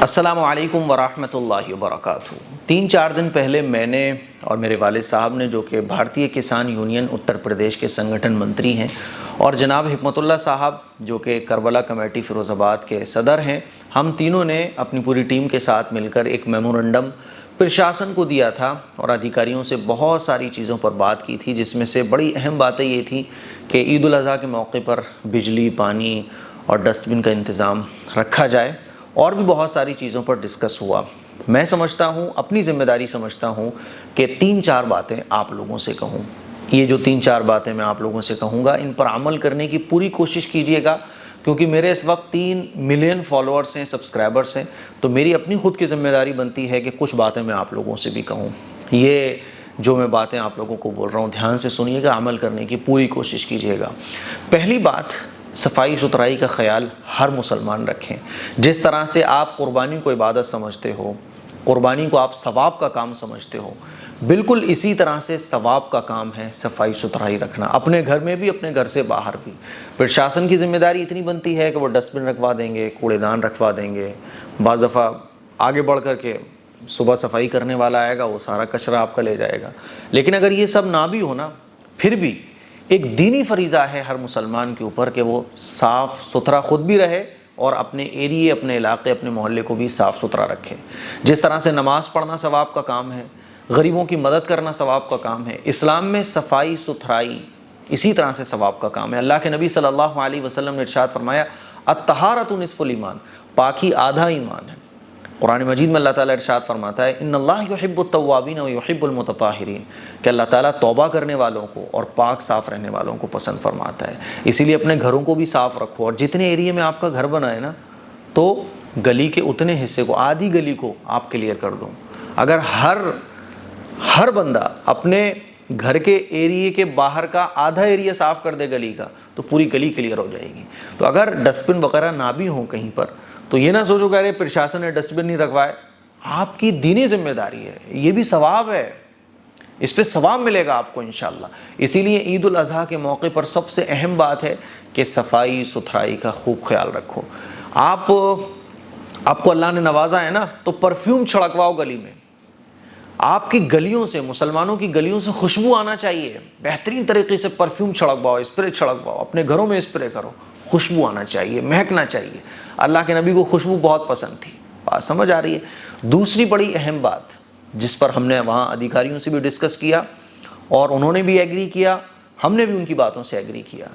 السلام علیکم ورحمۃ اللہ وبرکاتہ۔ 3-4 دن پہلے میں نے اور میرے والد صاحب نے، جو کہ بھارتیہ کسان یونین اتر پردیش کے سنگٹھن منتری ہیں، اور جناب حکمت اللہ صاحب جو کہ کربلا کمیٹی فیروز آباد کے صدر ہیں، ہم تینوں نے اپنی پوری ٹیم کے ساتھ مل کر ایک میمورنڈم پرشاسن کو دیا تھا اور ادھیکاریوں سے بہت ساری چیزوں پر بات کی تھی، جس میں سے بڑی اہم باتیں یہ تھیں کہ عید الاضحیٰ کے موقع پر بجلی، پانی اور ڈسٹ بن کا انتظام رکھا جائے، اور بھی بہت ساری چیزوں پر ڈسکس ہوا۔ میں سمجھتا ہوں، اپنی ذمہ داری سمجھتا ہوں کہ 3-4 باتیں آپ لوگوں سے کہوں۔ یہ جو 3-4 باتیں میں آپ لوگوں سے کہوں گا، ان پر عمل کرنے کی پوری کوشش کیجیے گا، کیونکہ میرے اس وقت 3 ملین فالوورز ہیں، سبسکرائبرز ہیں، تو میری اپنی خود کی ذمہ داری بنتی ہے کہ کچھ باتیں میں آپ لوگوں سے بھی کہوں۔ یہ جو میں باتیں آپ لوگوں کو بول رہا ہوں، دھیان سے سنیے گا، عمل کرنے کی پوری کوشش کیجیے گا۔ پہلی بات، صفائی ستھرائی کا خیال ہر مسلمان رکھیں۔ جس طرح سے آپ قربانی کو عبادت سمجھتے ہو، قربانی کو آپ ثواب کا کام سمجھتے ہو، بالکل اسی طرح سے ثواب کا کام ہے صفائی ستھرائی رکھنا، اپنے گھر میں بھی، اپنے گھر سے باہر بھی۔ پرشاسن کی ذمہ داری اتنی بنتی ہے کہ وہ ڈسٹ بن رکھوا دیں گے، کوڑے دان رکھوا دیں گے، بعض دفعہ آگے بڑھ کر کے صبح صفائی کرنے والا آئے گا، وہ سارا کچرا آپ کا لے جائے گا۔ لیکن اگر یہ سب نہ بھی ہونا، پھر بھی ایک دینی فریضہ ہے ہر مسلمان کے اوپر کہ وہ صاف ستھرا خود بھی رہے اور اپنے ایریے، اپنے علاقے، اپنے محلے کو بھی صاف ستھرا رکھے۔ جس طرح سے نماز پڑھنا ثواب کا کام ہے، غریبوں کی مدد کرنا ثواب کا کام ہے، اسلام میں صفائی ستھرائی اسی طرح سے ثواب کا کام ہے۔ اللہ کے نبی صلی اللہ علیہ وسلم نے ارشاد فرمایا، الطہارۃ نصف الایمان، پاکی آدھا ایمان ہے۔ قرآن مجید میں اللہ تعالیٰ ارشاد فرماتا ہے، ان اللہ یحب التوابین و یحب المتطہرین، کہ اللہ تعالیٰ توبہ کرنے والوں کو اور پاک صاف رہنے والوں کو پسند فرماتا ہے۔ اسی لیے اپنے گھروں کو بھی صاف رکھو، اور جتنے ایریے میں آپ کا گھر بنا ہے نا، تو گلی کے اتنے حصے کو، آدھی گلی کو آپ کلیئر کر دو۔ اگر ہر بندہ اپنے گھر کے ایریے کے باہر کا آدھا ایریا صاف کر دے گلی کا، تو پوری گلی کلیئر ہو جائے گی۔ تو اگر ڈسٹ بن وغیرہ نہ بھی ہوں کہیں پر، تو یہ نہ سوچو کہ ارے پرشاسن نے ڈسٹ بن نہیں رکھوائے، آپ کی دینی ذمہ داری ہے، یہ بھی ثواب ہے، اس پہ ثواب ملے گا آپ کو انشاءاللہ۔ اسی لیے عید الاضحیٰ کے موقع پر سب سے اہم بات ہے کہ صفائی ستھرائی کا خوب خیال رکھو۔ آپ کو اللہ نے نوازا ہے نا، تو پرفیوم چھڑکواؤ گلی میں، آپ کی گلیوں سے، مسلمانوں کی گلیوں سے خوشبو آنا چاہیے، بہترین طریقے سے پرفیوم چھڑکواؤ، اسپرے چھڑکواؤ، اپنے گھروں میں اسپرے کرو، خوشبو آنا چاہیے، مہکنا چاہیے۔ اللہ کے نبی کو خوشبو بہت پسند تھی، بات سمجھ آ رہی ہے؟ دوسری بڑی اہم بات جس پر ہم نے وہاں ادھیکاریوں سے بھی ڈسکس کیا اور انہوں نے بھی ایگری کیا، ہم نے بھی ان کی باتوں سے ایگری کیا،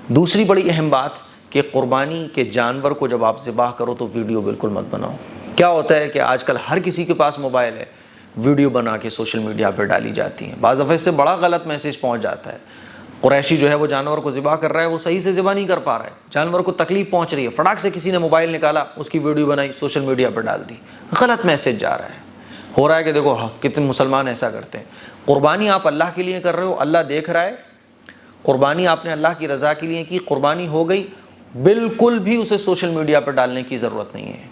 دوسری بڑی اہم بات کہ قربانی کے جانور کو جب آپ ذبح کرو تو ویڈیو بالکل مت بناؤ۔ کیا ہوتا ہے کہ آج کل ہر کسی کے پاس موبائل ہے، ویڈیو بنا کے سوشل میڈیا پہ ڈالی جاتی ہیں، بعض دفعہ اس سے بڑا غلط میسیج پہنچ جاتا ہے۔ قریشی جو ہے وہ جانور کو ذبح کر رہا ہے، وہ صحیح سے ذبح نہیں کر پا رہا ہے، جانور کو تکلیف پہنچ رہی ہے، فٹاک سے کسی نے موبائل نکالا، اس کی ویڈیو بنائی، سوشل میڈیا پہ ڈال دی، غلط میسیج جا رہا ہے۔ ہو رہا ہے کہ دیکھو کتنے مسلمان ایسا کرتے ہیں۔ قربانی آپ اللہ کے لیے کر رہے ہو، اللہ دیکھ رہا ہے، قربانی آپ نے اللہ کی رضا کے لیے کی، قربانی ہو گئی، بالکل بھی اسے سوشل میڈیا پر ڈالنے کی ضرورت نہیں ہے۔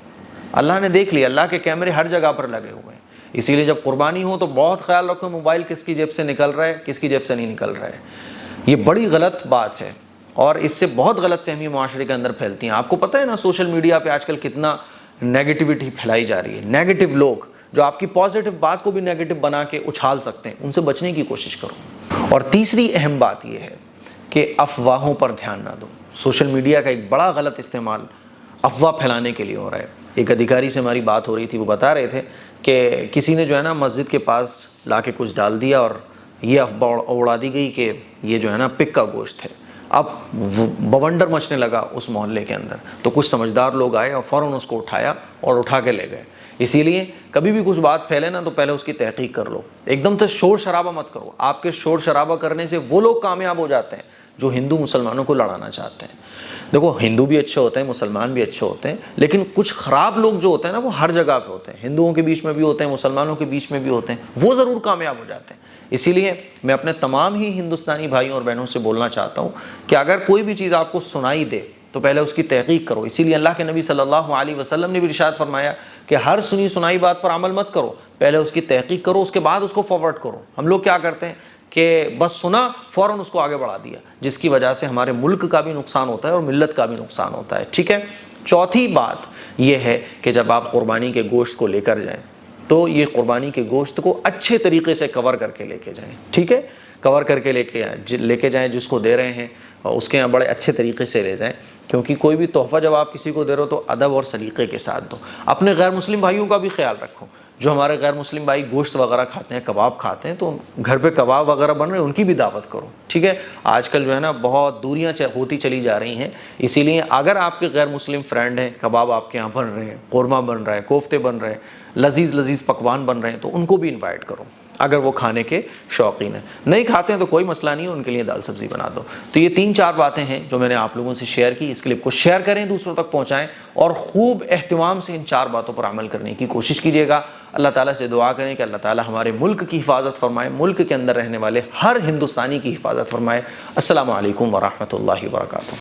اللہ نے دیکھ لیا، اللہ کے کیمرے ہر جگہ پر لگے ہوئے ہیں۔ اسی لیے جب قربانی ہو تو بہت خیال رکھو موبائل کس کی جیب سے نکل رہا ہے، کس کی جیب سے نہیں نکل رہا ہے۔ یہ بڑی غلط بات ہے اور اس سے بہت غلط فہمی معاشرے کے اندر پھیلتی ہیں۔ آپ کو پتہ ہے نا، سوشل میڈیا پہ آج کل کتنا نیگیٹیوٹی پھیلائی جا رہی ہے، نیگیٹو لوگ جو آپ کی پازیٹیو بات کو بھی نیگیٹو بنا کے اچھال سکتے ہیں، ان سے بچنے کی کوشش کرو۔ اور تیسری اہم بات یہ ہے کہ افواہوں پر دھیان نہ دو۔ سوشل میڈیا کا ایک بڑا غلط استعمال افواہ پھیلانے کے لیے ہو رہا ہے۔ ایک ادھیکاری سے ہماری بات ہو رہی تھی، وہ بتا رہے تھے کہ کسی نے جو ہے نا مسجد کے پاس لا کے کچھ ڈال دیا اور یہ افواہ اڑا دی گئی کہ یہ جو ہے نا پک کا گوشت ہے۔ اب بونڈر مچنے لگا اس محلے کے اندر، تو کچھ سمجھدار لوگ آئے اور فوراً اس کو اٹھایا اور اٹھا کے لے گئے۔ اسی لیے کبھی بھی کچھ بات پھیلے نا، تو پہلے اس کی تحقیق کر لو، ایک دم سے شور شرابہ مت کرو۔ آپ کے شور شرابہ کرنے سے وہ لوگ کامیاب ہو جاتے ہیں جو ہندو مسلمانوں کو لڑانا چاہتے ہیں۔ دیکھو، ہندو بھی اچھے ہوتے ہیں، مسلمان بھی اچھے ہوتے ہیں، لیکن کچھ خراب لوگ جو ہوتے ہیں نا، وہ ہر جگہ پہ ہوتے ہیں، ہندوؤں کے بیچ میں بھی ہوتے ہیں، مسلمانوں کے بیچ میں بھی ہوتے ہیں، وہ ضرور کامیاب ہو جاتے ہیں۔ اسی لیے میں اپنے تمام ہی ہندوستانی بھائیوں اور بہنوں سے بولنا چاہتا ہوں کہ اگر کوئی بھی چیز آپ کو سنائی دے تو پہلے اس کی تحقیق کرو۔ اسی لیے اللہ کے نبی صلی اللہ علیہ وسلم نے بھی ارشاد فرمایا کہ ہر سنی سنائی بات پر عمل مت کرو، پہلے اس کی تحقیق کرو، اس کے بعد اس کو فارورڈ کرو۔ ہم لوگ کیا کرتے ہیں کہ بس سنا، فوراً اس کو آگے بڑھا دیا، جس کی وجہ سے ہمارے ملک کا بھی نقصان ہوتا ہے اور ملت کا بھی نقصان ہوتا ہے۔ ٹھیک ہے۔ چوتھی بات یہ ہے کہ جب آپ قربانی کے گوشت کو لے کر جائیں تو یہ قربانی کے گوشت کو اچھے طریقے سے کور کر کے لے کے جائیں، ٹھیک ہے، کور کر کے لے کے جائیں جس کو دے رہے ہیں، اور اس کے یہاں بڑے اچھے طریقے سے لے جائیں، کیونکہ کوئی بھی تحفہ جب آپ کسی کو دے رہے ہو تو ادب اور سلیقے کے ساتھ دو۔ اپنے غیر مسلم بھائیوں کا بھی خیال رکھو، جو ہمارے غیر مسلم بھائی گوشت وغیرہ کھاتے ہیں، کباب کھاتے ہیں، تو گھر پہ کباب وغیرہ بن رہے ہیں ان کی بھی دعوت کرو، ٹھیک ہے۔ آج کل جو ہے نا بہت دوریاں ہوتی چلی جا رہی ہیں، اسی لیے اگر آپ کے غیر مسلم فرینڈ ہیں، کباب آپ کے یہاں بن رہے ہیں، قورمہ بن رہا ہے، کوفتے بن رہے ہیں، لذیذ لذیذ پکوان بن رہے ہیں، تو ان کو بھی انوائٹ کرو اگر وہ کھانے کے شوقین ہیں۔ نہیں کھاتے ہیں تو کوئی مسئلہ نہیں ہے، ان کے لیے دال سبزی بنا دو۔ تو یہ 3-4 باتیں ہیں جو میں نے آپ لوگوں سے شیئر کی۔ اس کلپ کو شیئر کریں، دوسروں تک پہنچائیں، اور خوب اہتمام سے ان 4 باتوں پر عمل کرنے کی کوشش کیجیے گا۔ اللہ تعالیٰ سے دعا کریں کہ اللہ تعالیٰ ہمارے ملک کی حفاظت فرمائے، ملک کے اندر رہنے والے ہر ہندوستانی کی حفاظت فرمائے۔ السلام علیکم ورحمۃ اللہ وبرکاتہ۔